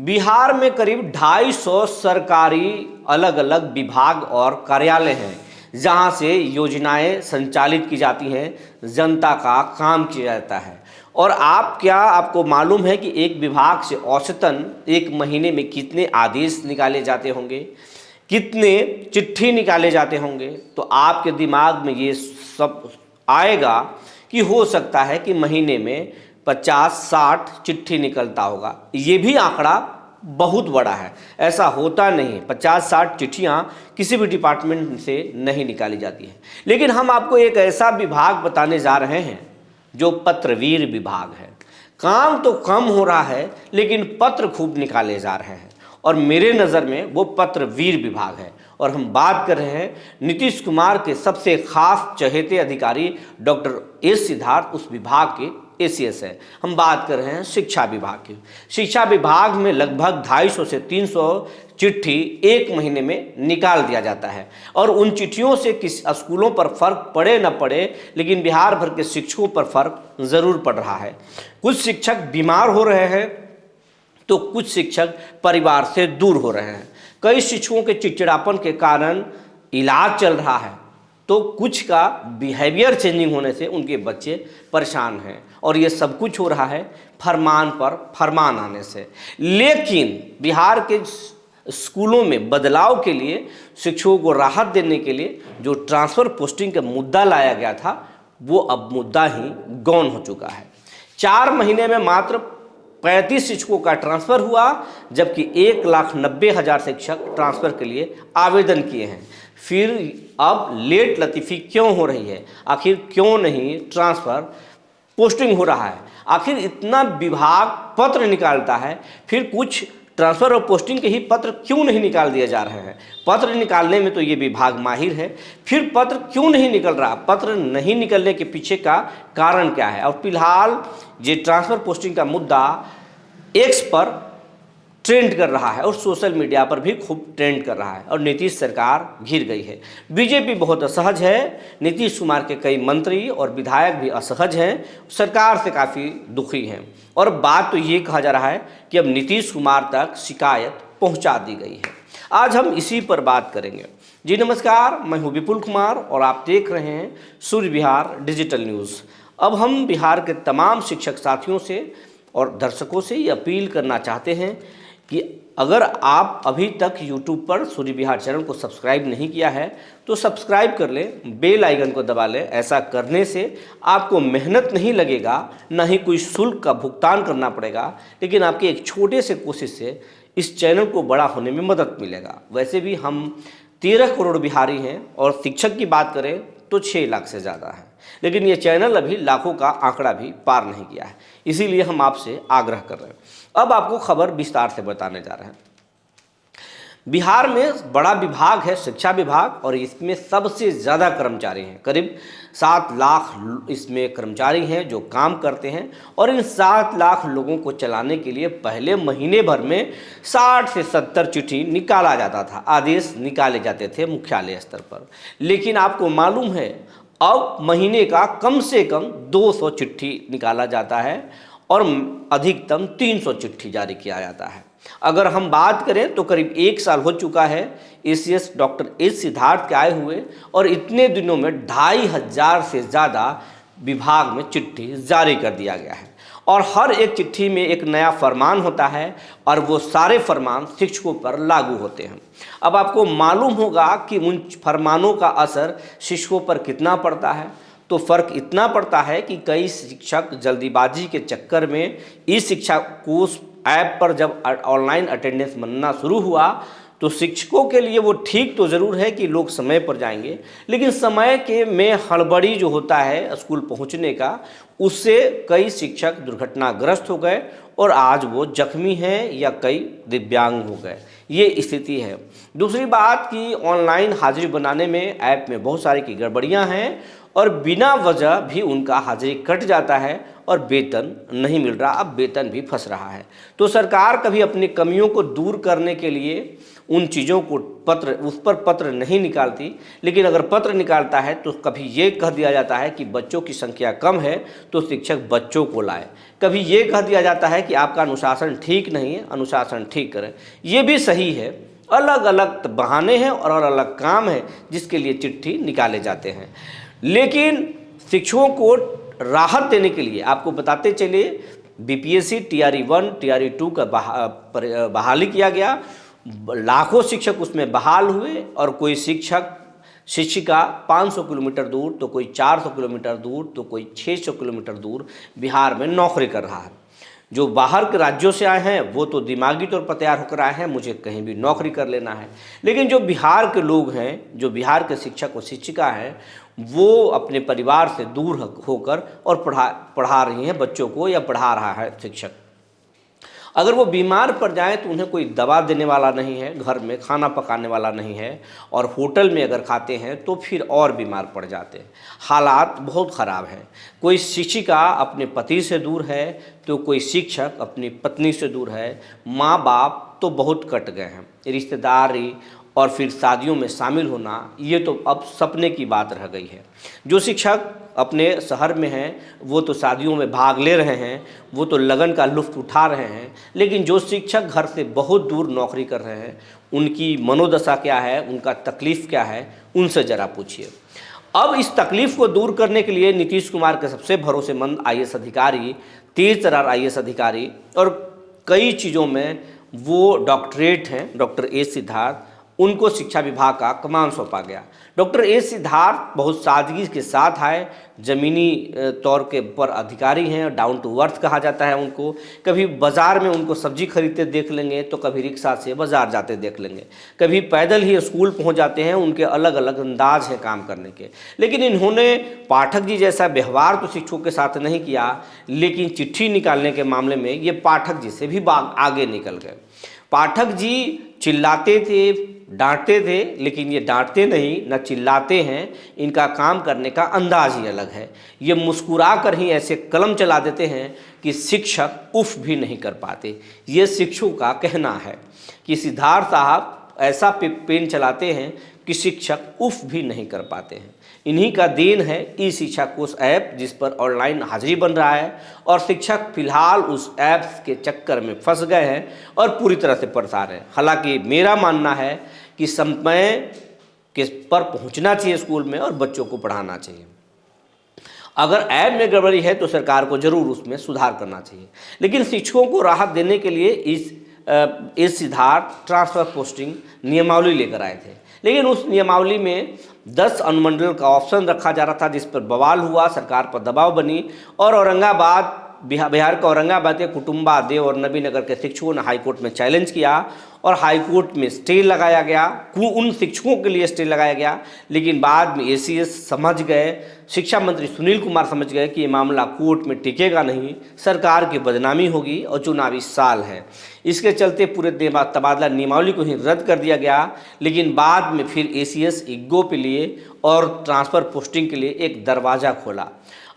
बिहार में करीब 250 सरकारी अलग अलग विभाग और कार्यालय हैं जहां से योजनाएं संचालित की जाती हैं, जनता का काम किया जाता है। और आपको मालूम है कि एक विभाग से औसतन एक महीने में कितने आदेश निकाले जाते होंगे, कितने चिट्ठी निकाले जाते होंगे? तो आपके दिमाग में ये सब आएगा कि हो सकता है कि महीने में 50-60 चिट्ठी निकलता होगा। ये भी आंकड़ा बहुत बड़ा है, ऐसा होता नहीं। 50-60 चिट्ठियाँ किसी भी डिपार्टमेंट से नहीं निकाली जाती हैं। लेकिन हम आपको एक ऐसा विभाग बताने जा रहे हैं जो पत्रवीर विभाग है। काम तो कम हो रहा है लेकिन पत्र खूब निकाले जा रहे हैं, और मेरे नज़र में वो पत्रवीर विभाग है। और हम बात कर रहे हैं नीतीश कुमार के सबसे खास चहेते अधिकारी डॉक्टर एस सिद्धार्थ, उस विभाग के एसीएस है। हम बात कर रहे हैं शिक्षा विभाग की। शिक्षा विभाग में लगभग 250 से 300 चिट्ठी एक महीने में निकाल दिया जाता है, और उन चिट्ठियों से किस स्कूलों पर फर्क पड़े न पड़े, लेकिन बिहार भर के शिक्षकों पर फर्क ज़रूर पड़ रहा है। कुछ शिक्षक बीमार हो रहे हैं तो कुछ शिक्षक परिवार से दूर हो रहे हैं। कई शिक्षकों के चिड़चिड़ापन के कारण इलाज चल रहा है, तो कुछ का बिहेवियर चेंजिंग होने से उनके बच्चे परेशान हैं, और ये सब कुछ हो रहा है फरमान पर फरमान आने से। लेकिन बिहार के स्कूलों में बदलाव के लिए, शिक्षकों को राहत देने के लिए जो ट्रांसफ़र पोस्टिंग का मुद्दा लाया गया था, वो अब मुद्दा ही गौन हो चुका है। 4 महीने में मात्र 35 शिक्षकों का ट्रांसफ़र हुआ, जबकि 1,90,000 शिक्षक ट्रांसफ़र के लिए आवेदन किए हैं। फिर अब लेट लतीफ़ी क्यों हो रही है? आखिर क्यों नहीं ट्रांसफ़र पोस्टिंग हो रहा है? आखिर इतना विभाग पत्र निकालता है, फिर कुछ ट्रांसफ़र और पोस्टिंग के ही पत्र क्यों नहीं निकाल दिए जा रहे हैं? पत्र निकालने में तो ये विभाग माहिर है, फिर पत्र क्यों नहीं निकल रहा? पत्र नहीं निकलने के पीछे का कारण क्या है? और फिलहाल ये ट्रांसफ़र पोस्टिंग का मुद्दा एक्स पर ट्रेंड कर रहा है और सोशल मीडिया पर भी खूब ट्रेंड कर रहा है, और नीतीश सरकार घिर गई है। बीजेपी बहुत असहज है, नीतीश कुमार के कई मंत्री और विधायक भी असहज हैं, सरकार से काफ़ी दुखी हैं। और बात तो ये कहा जा रहा है कि अब नीतीश कुमार तक शिकायत पहुंचा दी गई है। आज हम इसी पर बात करेंगे। जी नमस्कार, मैं हूं विपुल कुमार और आप देख रहे हैं सूर्य विहार डिजिटल न्यूज़। अब हम बिहार के तमाम शिक्षक साथियों से और दर्शकों से ये अपील करना चाहते हैं कि अगर आप अभी तक YouTube पर सूर्य विहार चैनल को सब्सक्राइब नहीं किया है तो सब्सक्राइब कर लें, बेल आइकन को दबा लें। ऐसा करने से आपको मेहनत नहीं लगेगा, ना ही कोई शुल्क का भुगतान करना पड़ेगा, लेकिन आपके एक छोटे से कोशिश से इस चैनल को बड़ा होने में मदद मिलेगा। वैसे भी हम 13 करोड़ बिहारी हैं, और शिक्षक की बात करें तो 6 लाख से ज़्यादा है, लेकिन ये चैनल अभी लाखों का आंकड़ा भी पार नहीं किया है। इसीलिए हम आपसे आग्रह कर रहे हैं। अब आपको खबर विस्तार से बताने जा रहे हैं। बिहार में बड़ा विभाग है शिक्षा विभाग, और इसमें सबसे ज़्यादा कर्मचारी हैं। करीब 7 लाख इसमें कर्मचारी हैं जो काम करते हैं, और इन 7 लाख लोगों को चलाने के लिए पहले महीने भर में 60 से 70 चिट्ठी निकाला जाता था, आदेश निकाले जाते थे मुख्यालय स्तर पर। लेकिन आपको मालूम है अब महीने का कम से कम 200 चिट्ठी निकाला जाता है, और अधिकतम 300 चिट्ठी जारी किया जाता है। अगर हम बात करें तो करीब 1 साल हो चुका है एसीएस डॉक्टर एस सिद्धार्थ के आए हुए, और इतने दिनों में 2,500 से ज़्यादा विभाग में चिट्ठी जारी कर दिया गया है, और हर एक चिट्ठी में एक नया फरमान होता है, और वो सारे फरमान शिक्षकों पर लागू होते हैं। अब आपको मालूम होगा कि उन फरमानों का असर शिक्षकों पर कितना पड़ता है। तो फ़र्क इतना पड़ता है कि कई शिक्षक जल्दीबाजी के चक्कर में ई शिक्षा कोर्स ऐप पर जब ऑनलाइन अटेंडेंस बनना शुरू हुआ, तो शिक्षकों के लिए वो ठीक तो ज़रूर है कि लोग समय पर जाएंगे, लेकिन समय के में हड़बड़ी जो होता है स्कूल पहुंचने का, उससे कई शिक्षक दुर्घटनाग्रस्त हो गए, और आज वो जख्मी हैं या कई दिव्यांग हो गए। ये स्थिति है। दूसरी बात कि ऑनलाइन हाजिरी बनाने में ऐप में बहुत सारी की गड़बड़ियाँ हैं, और बिना वजह भी उनका हाजिरी कट जाता है और वेतन नहीं मिल रहा, अब वेतन भी फंस रहा है। तो सरकार कभी अपनी कमियों को दूर करने के लिए उन चीज़ों को उस पर पत्र नहीं निकालती, लेकिन अगर पत्र निकालता है तो कभी ये कह दिया जाता है कि बच्चों की संख्या कम है तो शिक्षक बच्चों को लाए, कभी ये कह दिया जाता है कि आपका अनुशासन ठीक नहीं है, अनुशासन ठीक करें। ये भी सही है, अलग अलग बहाने हैं और अलग अलग काम है जिसके लिए चिट्ठी निकाले जाते हैं। लेकिन शिक्षकों को राहत देने के लिए आपको बताते चले, बीपीएससी टीआरई 1 टीआरई 2 का बहाली किया गया, लाखों शिक्षक उसमें बहाल हुए और कोई शिक्षिका 500 किलोमीटर दूर, तो कोई 400 किलोमीटर दूर, तो कोई 600 किलोमीटर दूर बिहार में नौकरी कर रहा है। जो बाहर के राज्यों से आए हैं वो तो दिमागी तौर पर तैयार होकर आए हैं, मुझे कहीं भी नौकरी कर लेना है। लेकिन जो बिहार के लोग हैं, जो बिहार के शिक्षक और शिक्षिका हैं, वो अपने परिवार से दूर होकर और पढ़ा रही हैं बच्चों को, या पढ़ा रहा है शिक्षक। अगर वो बीमार पड़ जाए तो उन्हें कोई दवा देने वाला नहीं है, घर में खाना पकाने वाला नहीं है, और होटल में अगर खाते हैं तो फिर और बीमार पड़ जाते हैं। हालात बहुत ख़राब है। कोई शिक्षिका अपने पति से दूर है तो कोई शिक्षक अपनी पत्नी से दूर है, माँ बाप तो बहुत कट गए हैं, रिश्तेदारी और फिर शादियों में शामिल होना ये तो अब सपने की बात रह गई है। जो शिक्षक अपने शहर में हैं वो तो शादियों में भाग ले रहे हैं, वो तो लगन का लुत्फ़ उठा रहे हैं, लेकिन जो शिक्षक घर से बहुत दूर नौकरी कर रहे हैं उनकी मनोदशा क्या है, उनका तकलीफ़ क्या है, उनसे ज़रा पूछिए। अब इस तकलीफ़ को दूर करने के लिए नीतीश कुमार के सबसे भरोसेमंद आईएएस अधिकारी, तेज तर्रार आईएएस अधिकारी, और कई चीज़ों में वो डॉक्टरेट हैं, डॉक्टर ए सिद्धार्थ, उनको शिक्षा विभाग का कमान सौंपा गया। डॉक्टर ए सिद्धार्थ बहुत सादगी के साथ आए, ज़मीनी तौर के पर अधिकारी हैं, डाउन टू अर्थ कहा जाता है उनको। कभी बाज़ार में उनको सब्जी खरीदते देख लेंगे तो कभी रिक्शा से बाज़ार जाते देख लेंगे, कभी पैदल ही स्कूल पहुंच जाते हैं। उनके अलग अलग अंदाज हैं काम करने के। लेकिन इन्होंने पाठक जी जैसा व्यवहार तो शिक्षकों के साथ नहीं किया, लेकिन चिट्ठी निकालने के मामले में ये पाठक जी से भी आगे निकल गए। पाठक जी चिल्लाते थे, डांटते थे, लेकिन ये डांटते नहीं न चिल्लाते हैं, इनका काम करने का अंदाज ही अलग है। ये मुस्कुरा कर ही ऐसे कलम चला देते हैं कि शिक्षक उफ भी नहीं कर पाते। ये शिक्षकों का कहना है कि सिद्धार्थ साहब ऐसा पेन चलाते हैं कि शिक्षक उफ भी नहीं कर पाते हैं। इन्हीं का देन है ई शिक्षा कोश ऐप, जिस पर ऑनलाइन हाजिरी बन रहा है, और शिक्षक फिलहाल उस ऐप के चक्कर में फंस गए हैं और पूरी तरह से परेशान हैं। हालांकि मेरा मानना है कि समय के पर पहुंचना चाहिए स्कूल में और बच्चों को पढ़ाना चाहिए। अगर ऐप में गड़बड़ी है तो सरकार को जरूर उसमें सुधार करना चाहिए। लेकिन शिक्षकों को राहत देने के लिए इस सिद्धार्थ ट्रांसफ़र पोस्टिंग नियमावली लेकर आए थे, लेकिन उस नियमावली में 10 अनुमंडल का ऑप्शन रखा जा रहा था, जिस पर बवाल हुआ, सरकार पर दबाव बनी, और बिहार का औरंगाबाद के कुटुंबा, देव और नबीनगर के शिक्षकों ने हाईकोर्ट में चैलेंज किया और हाईकोर्ट में स्टे लगाया गया। उन शिक्षकों के लिए स्टे लगाया गया, लेकिन बाद में एसीएस समझ गए, शिक्षा मंत्री सुनील कुमार समझ गए कि ये मामला कोर्ट में टिकेगा नहीं, सरकार की बदनामी होगी और चुनावी साल है। इसके चलते पूरे तबादला नियमावली को ही रद्द कर दिया गया। लेकिन बाद में फिर एसीएस इग्गो पे लिए और ट्रांसफ़र पोस्टिंग के लिए एक दरवाज़ा खोला।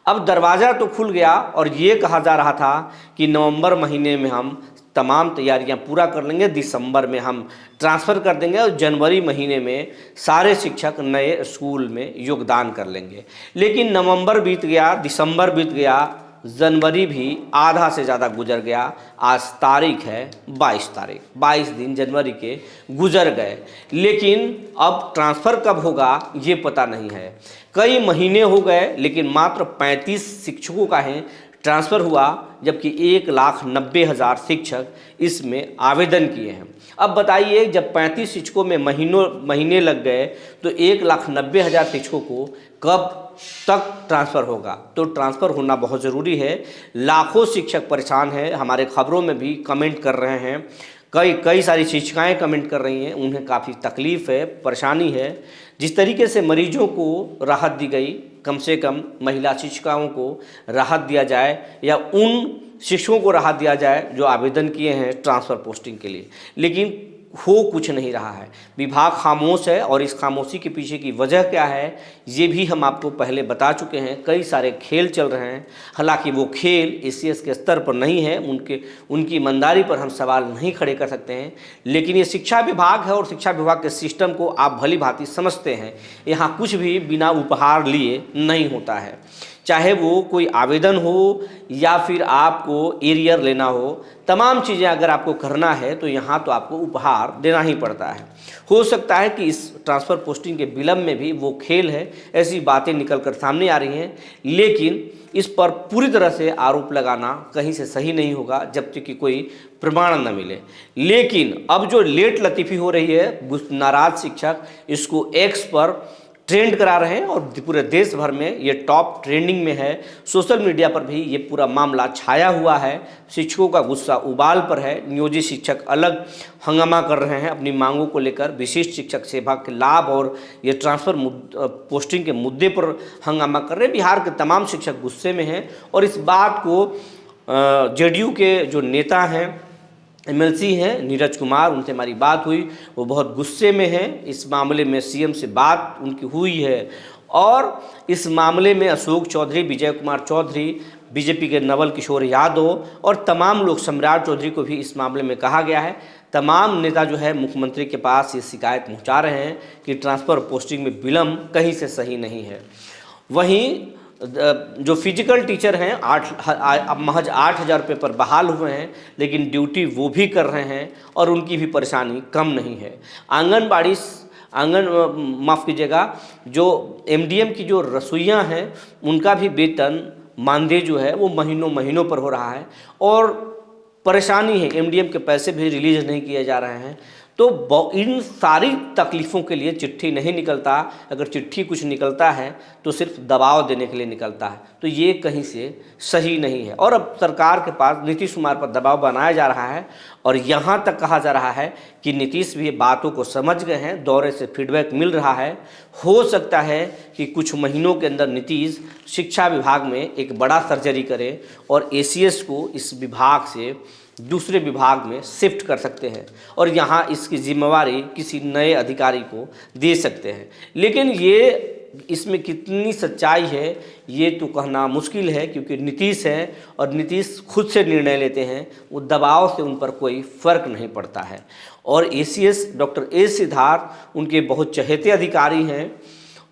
अब दरवाज़ा तो खुल गया और ये कहा जा रहा था कि नवंबर महीने में हम तमाम तैयारियां पूरा कर लेंगे, दिसंबर में हम ट्रांसफ़र कर देंगे और जनवरी महीने में सारे शिक्षक नए स्कूल में योगदान कर लेंगे। लेकिन नवंबर बीत गया, दिसंबर बीत गया, जनवरी भी आधा से ज़्यादा गुजर गया। आज तारीख है 22 तारीख, 22 दिन जनवरी के गुजर गए, लेकिन अब ट्रांसफ़र कब होगा ये पता नहीं है। कई महीने हो गए, लेकिन मात्र 35 शिक्षकों का है ट्रांसफ़र हुआ, जबकि 1,90,000 शिक्षक इसमें आवेदन किए हैं। अब बताइए, जब 35 शिक्षकों में महीने लग गए तो 1,90,000 शिक्षकों को कब तक ट्रांसफ़र होगा? तो ट्रांसफ़र होना बहुत ज़रूरी है। लाखों शिक्षक परेशान हैं, हमारे खबरों में भी कमेंट कर रहे हैं, कई सारी शिक्षिकाएँ कमेंट कर रही हैं, उन्हें काफ़ी तकलीफ़ है, परेशानी है। जिस तरीके से मरीजों को राहत दी गई, कम से कम महिला शिक्षिकाओं को राहत दिया जाए या उन शिक्षकों को राहत दिया जाए जो आवेदन किए हैं ट्रांसफ़र पोस्टिंग के लिए। लेकिन हो कुछ नहीं रहा है। विभाग खामोश है और इस खामोशी के पीछे की वजह क्या है ये भी हम आपको पहले बता चुके हैं। कई सारे खेल चल रहे हैं, हालांकि वो खेल एसीएस के स्तर पर नहीं है, उनकी ईमानदारी पर हम सवाल नहीं खड़े कर सकते हैं, लेकिन ये शिक्षा विभाग है और शिक्षा विभाग के सिस्टम को आप भली भांति समझते हैं। यहाँ कुछ भी बिना उपहार लिए नहीं होता है, चाहे वो कोई आवेदन हो या फिर आपको एरियर लेना हो, तमाम चीज़ें अगर आपको करना है तो यहाँ तो आपको उपहार देना ही पड़ता है। हो सकता है कि इस ट्रांसफ़र पोस्टिंग के विलम्ब में भी वो खेल है, ऐसी बातें निकल कर सामने आ रही हैं, लेकिन इस पर पूरी तरह से आरोप लगाना कहीं से सही नहीं होगा जब तक कि कोई प्रमाण न मिले। लेकिन अब जो लेट लतीफ़ी हो रही है, नाराज शिक्षक इसको एक्स पर ट्रेंड करा रहे हैं और पूरे देश भर में ये टॉप ट्रेंडिंग में है। सोशल मीडिया पर भी ये पूरा मामला छाया हुआ है। शिक्षकों का गुस्सा उबाल पर है। नियोजित शिक्षक अलग हंगामा कर रहे हैं अपनी मांगों को लेकर, विशिष्ट शिक्षक सेवा के लाभ और ये ट्रांसफ़र पोस्टिंग के मुद्दे पर हंगामा कर रहे हैं। बिहार के तमाम शिक्षक गुस्से में हैं और इस बात को जेडीयू के जो नेता हैं, एमएलसी हैं नीरज कुमार, उनसे हमारी बात हुई, वो बहुत गुस्से में हैं। इस मामले में सीएम से बात उनकी हुई है और इस मामले में अशोक चौधरी, विजय कुमार चौधरी, बीजेपी के नवल किशोर यादव और तमाम लोग, सम्राट चौधरी को भी इस मामले में कहा गया है। तमाम नेता जो है मुख्यमंत्री के पास ये शिकायत पहुंचा रहे हैं कि ट्रांसफ़र पोस्टिंग में विलम्ब कहीं से सही नहीं है। वहीं जो फिजिकल टीचर हैं महज 8,000 रुपये पर बहाल हुए हैं, लेकिन ड्यूटी वो भी कर रहे हैं और उनकी भी परेशानी कम नहीं है। माफ़ कीजिएगा, जो एमडीएम की जो रसोइयाँ हैं उनका भी वेतन मानदेय जो है वो महीनों महीनों पर हो रहा है और परेशानी है, एमडीएम के पैसे भी रिलीज नहीं किए जा रहे हैं। तो इन सारी तकलीफ़ों के लिए चिट्ठी नहीं निकलता। अगर चिट्ठी कुछ निकलता है तो सिर्फ दबाव देने के लिए निकलता है, तो ये कहीं से सही नहीं है। और अब सरकार के पास नीतीश कुमार पर दबाव बनाया जा रहा है और यहाँ तक कहा जा रहा है कि नीतीश भी बातों को समझ गए हैं, दौरे से फीडबैक मिल रहा है। हो सकता है कि कुछ महीनों के अंदर नीतीश शिक्षा विभाग में एक बड़ा सर्जरी करे और एसीएस को इस विभाग से दूसरे विभाग में शिफ्ट कर सकते हैं और यहाँ इसकी जिम्मेवारी किसी नए अधिकारी को दे सकते हैं। लेकिन ये इसमें कितनी सच्चाई है ये तो कहना मुश्किल है, क्योंकि नीतीश है और नीतीश खुद से निर्णय लेते हैं, वो दबाव से उन पर कोई फ़र्क नहीं पड़ता है। और एसीएस डॉक्टर ए सिद्धार्थ उनके बहुत चहेते अधिकारी हैं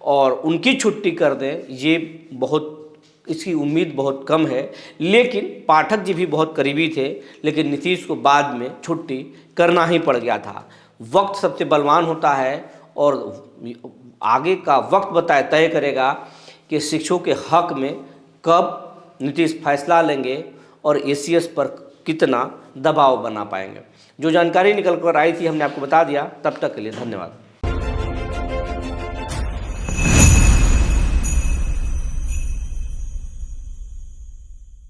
और उनकी छुट्टी कर दें ये बहुत, इसकी उम्मीद बहुत कम है। लेकिन पाठक जी भी बहुत करीबी थे, लेकिन नीतीश को बाद में छुट्टी करना ही पड़ गया था। वक्त सबसे बलवान होता है और आगे का वक्त तय करेगा कि शिक्षकों के हक में कब नीतीश फैसला लेंगे और एसीएस पर कितना दबाव बना पाएंगे। जो जानकारी निकल कर आई थी हमने आपको बता दिया। तब तक के लिए धन्यवाद।